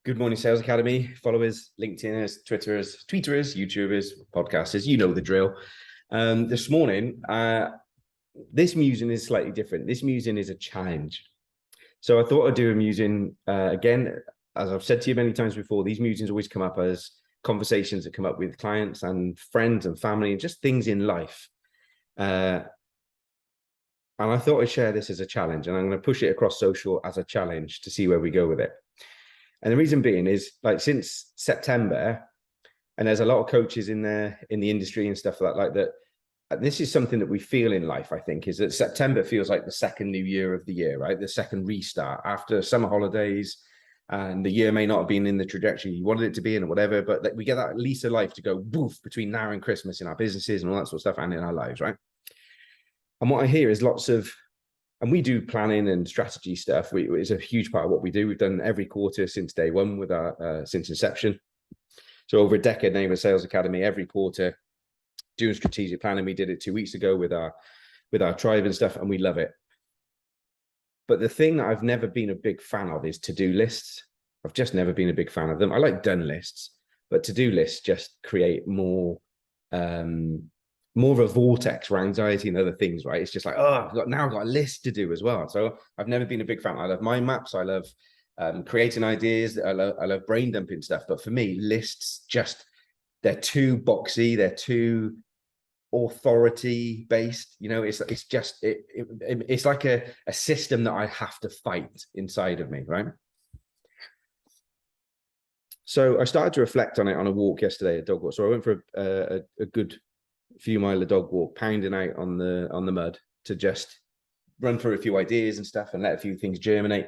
Good morning, Sales Academy followers, LinkedIners, Twitterers, Tweeterers, YouTubers, podcasters. You know the drill. This morning, this musing is slightly different. This musing is a challenge. So I thought I'd do a musing again. As I've said to you many times before, these musings always come up as conversations that come up with clients and friends and family and just things in life. And I thought I'd share this as a challenge, and I'm going to push it across social as a challenge to see where we go with it. And the reason being is, like, since September, and there's a lot of coaches in the industry and stuff like that. This is something that we feel in life, I think, is that September feels like the second new year of the year, right? The second restart after summer holidays, and the year may not have been in the trajectory you wanted it to be in or whatever, but we get that lease of life to go woof between now and Christmas in our businesses and all that sort of stuff and in our lives, right? And what I hear is lots of, and we do planning and strategy stuff. It's a huge part of what we do. We've done every quarter since day one with our since inception. So over a decade now with Sales Academy, every quarter doing strategic planning. We did it 2 weeks ago with our tribe and stuff, and we love it. But the thing that I've never been a big fan of is to-do lists. I've just never been a big fan of them. I like done lists, but to-do lists just create more of a vortex for anxiety and other things, right? It's just like, oh, I've got a list to do as well. So I've never been a big fan. I love mind maps. I love creating ideas. I love brain dumping stuff. But for me, lists they're too boxy. They're too authority based. You know, it's like a system that I have to fight inside of me, right? So I started to reflect on it on a walk yesterday, a dog walk. So I went for a good few mile dog walk, pounding out on the mud to just run through a few ideas and stuff and let a few things germinate.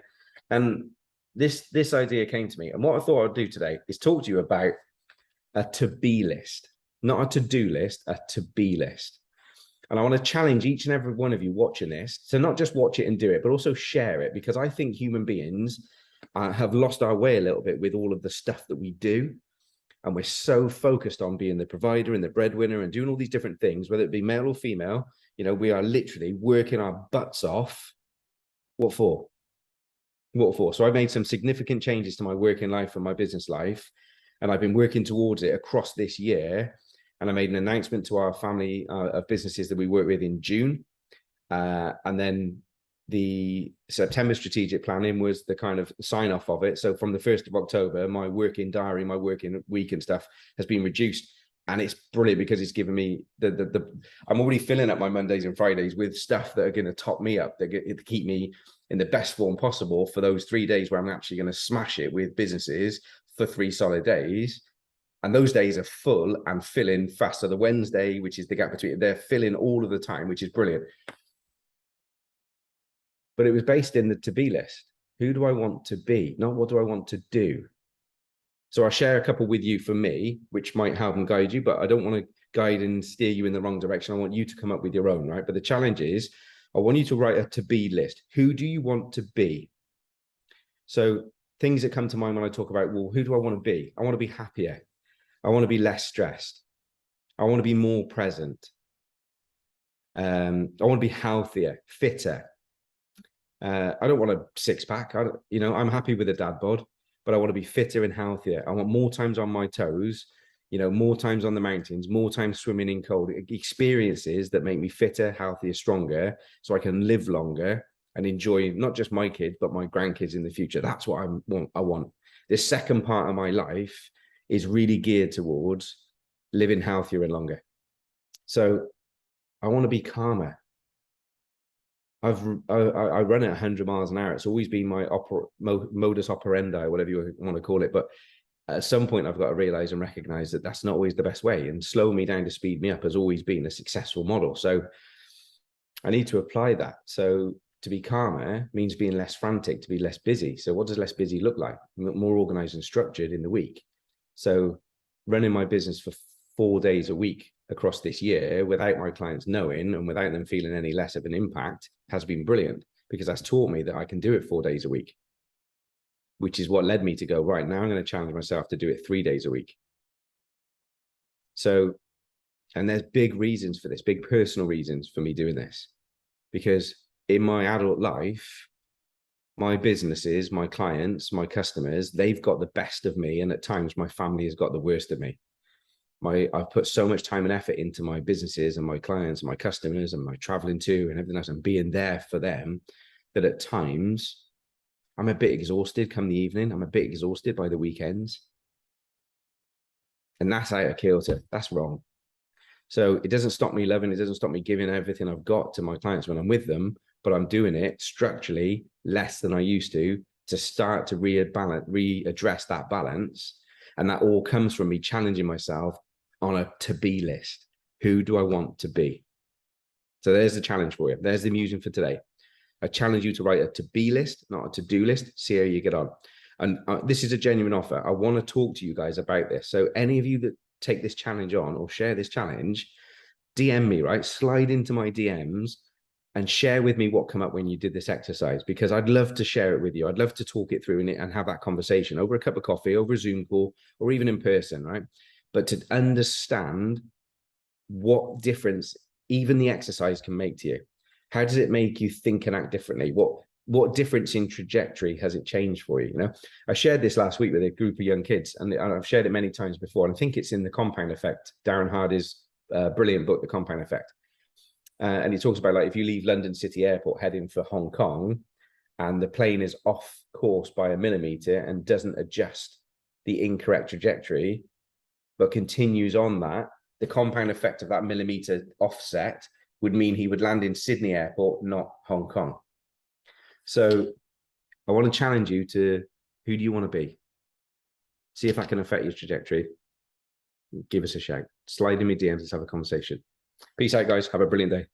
And this idea came to me. And what I thought I'd do today is talk to you about a to-be list, not a to-do list, a to-be list. And I want to challenge each and every one of you watching this to not just watch it and do it, but also share it, because I think human beings have lost our way a little bit with all of the stuff that we do. And we're so focused on being the provider and the breadwinner and doing all these different things, whether it be male or female. You know, we are literally working our butts off. What for? What for? So I've made some significant changes to my working life and my business life, and I've been working towards it across this year. And I made an announcement to our family of businesses that we work with in June. And then the September strategic planning was the kind of sign off of it. So from the 1st of October, my working diary, my working week and stuff has been reduced. And it's brilliant because it's given me I'm already filling up my Mondays and Fridays with stuff that are going to top me up, that keep me in the best form possible for those 3 days where I'm actually going to smash it with businesses for 3 solid days. And those days are full and filling fast. So the Wednesday, which is the gap between, they're filling all of the time, which is brilliant. But it was based in the to-be list. Who do I want to be? Not what do I want to do? So I'll share a couple with you for me, which might help and guide you, but I don't want to guide and steer you in the wrong direction. I want you to come up with your own, right? But the challenge is, I want you to write a to-be list. Who do you want to be? So things that come to mind when I talk about, well, who do I want to be? I want to be happier. I want to be less stressed. I want to be more present. I want to be healthier, fitter. I don't want a six-pack. I'm happy with a dad bod, but I want to be fitter and healthier. I want more times on my toes, more times on the mountains, more times swimming in cold experiences that make me fitter, healthier, stronger, so I can live longer and enjoy not just my kids, but my grandkids in the future. That's what I want. This second part of my life is really geared towards living healthier and longer. So I want to be calmer. I run at 100 miles an hour. It's always been my modus operandi, whatever you want to call it. But at some point, I've got to realize and recognize that that's not always the best way. And slow me down to speed me up has always been a successful model. So I need to apply that. So to be calmer means being less frantic, to be less busy. So what does less busy look like? More organized and structured in the week. So running my business for 4 days a week across this year without my clients knowing and without them feeling any less of an impact has been brilliant, because that's taught me that I can do it 4 days a week, which is what led me to go, right, now I'm going to challenge myself to do it 3 days a week. So, and there's big reasons for this, big personal reasons for me doing this, because in my adult life, my businesses, my clients, my customers, they've got the best of me. And at times my family has got the worst of me. I've put so much time and effort into my businesses and my clients and my customers and my traveling to and everything else and being there for them that at times I'm a bit exhausted come the evening. I'm a bit exhausted by the weekends. And that's out of kilter. That's wrong. So it doesn't stop me loving, it doesn't stop me giving everything I've got to my clients when I'm with them, but I'm doing it structurally less than I used to start to readdress that balance. And that all comes from me challenging myself on a to-be list. Who do I want to be? So there's the challenge for you. There's the musing for today. I challenge you to write a to-be list, not a to-do list. See how you get on. And this is a genuine offer. I want to talk to you guys about this. So any of you that take this challenge on or share this challenge, DM me, right? Slide into my DMs and share with me what came up when you did this exercise, because I'd love to share it with you. I'd love to talk it through and have that conversation over a cup of coffee, over a Zoom call, or even in person, right? But to understand what difference even the exercise can make to you. How does it make you think and act differently? What difference in trajectory has it changed for you? You know, I shared this last week with a group of young kids, and I've shared it many times before. And I think it's in The Compound Effect, Darren Hardy's brilliant book, The Compound Effect. And he talks about, like, if you leave London City Airport heading for Hong Kong and the plane is off course by a millimeter and doesn't adjust the incorrect trajectory, but continues on that, the compound effect of that millimeter offset would mean he would land in Sydney Airport, not Hong Kong. So I want to challenge you to, who do you want to be? See if I can affect your trajectory. Give us a shout. Slide in me DMs, let's have a conversation. Peace out, guys. Have a brilliant day.